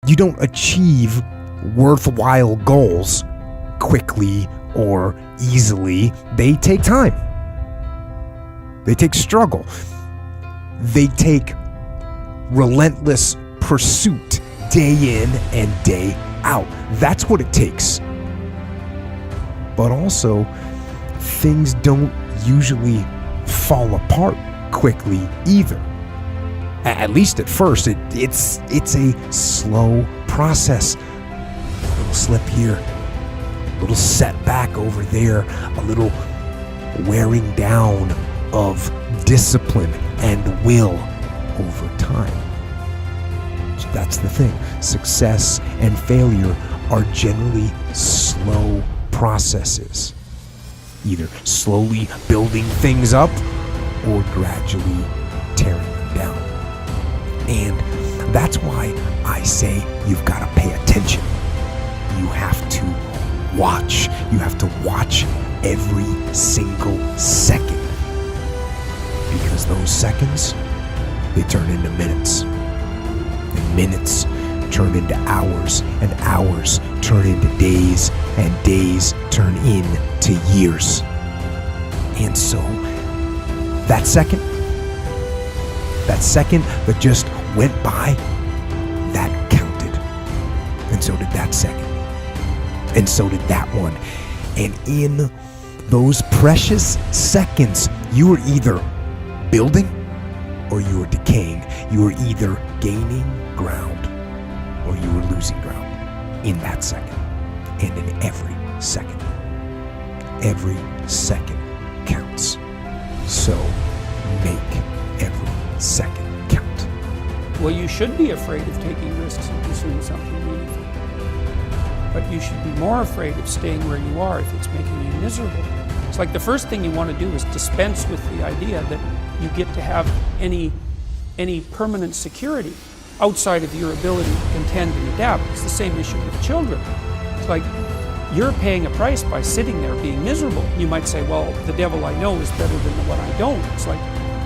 You don't achieve worthwhile goals quickly or easily. They take time. They take struggle. They take relentless pursuit day in and day out. That's what it takes. But also, things don't usually fall apart quickly either. At least at first, it's a slow process. A little slip here, a little setback over there, a little wearing down of discipline and will over time. So that's the thing. Success and failure are generally slow processes, either slowly building things up or gradually tearing them down. And that's why I say you've got to pay attention. You have to watch. You have to watch every single second, because those seconds, they turn into minutes. And minutes turn into hours, and hours turn into days, and days turn into years. And so that second that just went by, that counted. And so did that second. And so did that one. And in those precious seconds, you were either building or you were decaying. You were either gaining ground or you were losing ground in that second, and in every second. Every second counts. So make every second count. Well, you should be afraid of taking risks and pursuing something meaningful. But you should be more afraid of staying where you are if it's making you miserable. It's like the first thing you want to do is dispense with the idea that you get to have any permanent security outside of your ability to contend and adapt. It's the same issue with children. It's like you're paying a price by sitting there being miserable. You might say, well, the devil I know is better than the one I don't. It's like,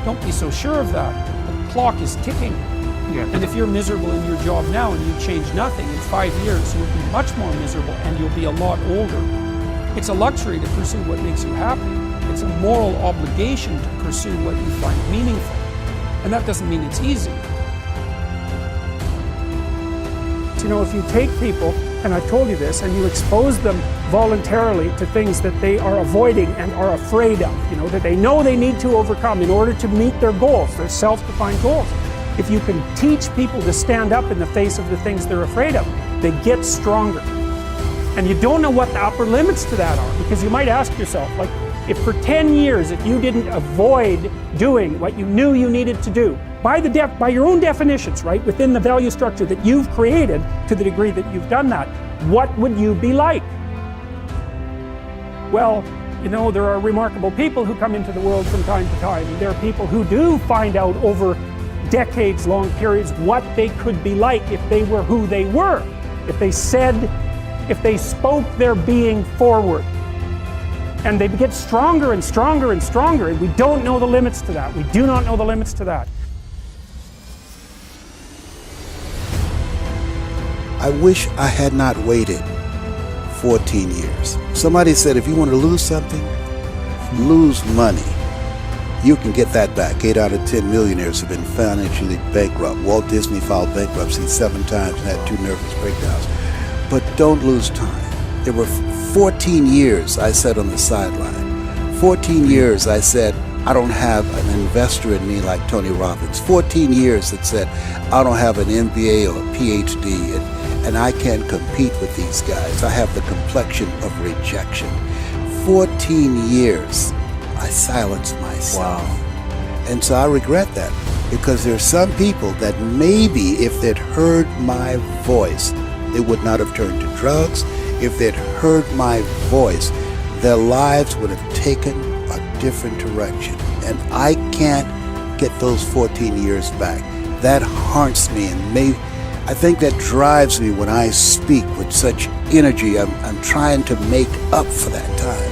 don't be so sure of that. The clock is ticking. Yeah. And if you're miserable in your job now and you change nothing, in 5 years you'll be much more miserable and you'll be a lot older. It's a luxury to pursue what makes you happy. It's a moral obligation to pursue what you find meaningful. And that doesn't mean it's easy. You know, if you take people, and I've told you this, and you expose them voluntarily to things that they are avoiding and are afraid of, you know, that they know they need to overcome in order to meet their goals, their self-defined goals. If you can teach people to stand up in the face of the things they're afraid of, they get stronger. And you don't know what the upper limits to that are, because you might ask yourself, like, if for 10 years, if you didn't avoid doing what you knew you needed to do, by your own definitions, right, within the value structure that you've created, to the degree that you've done that, what would you be like? Well, you know, there are remarkable people who come into the world from time to time, and there are people who do find out over decades-long periods what they could be like if they were who they were, if they spoke their being forward. And they get stronger and stronger and stronger, and we don't know the limits to that. We do not know the limits to that. I wish I had not waited 14 years. Somebody said if you want to lose something, lose money. You can get that back. 8 out of 10 millionaires have been financially bankrupt. Walt Disney filed bankruptcy 7 times and had 2 nervous breakdowns. But don't lose time. There were 14 years I sat on the sideline. 14 years I said, I don't have an investor in me like Tony Robbins. 14 years that said, I don't have an MBA or a PhD, and I can't compete with these guys. I have the complexion of rejection. 14 years I silenced myself. Wow. And so I regret that, because there are some people that maybe if they'd heard my voice, they would not have turned to drugs. If they'd heard my voice, their lives would have taken a different direction. And I can't get those 14 years back. That haunts me, and I think that drives me when I speak with such energy. I'm trying to make up for that time.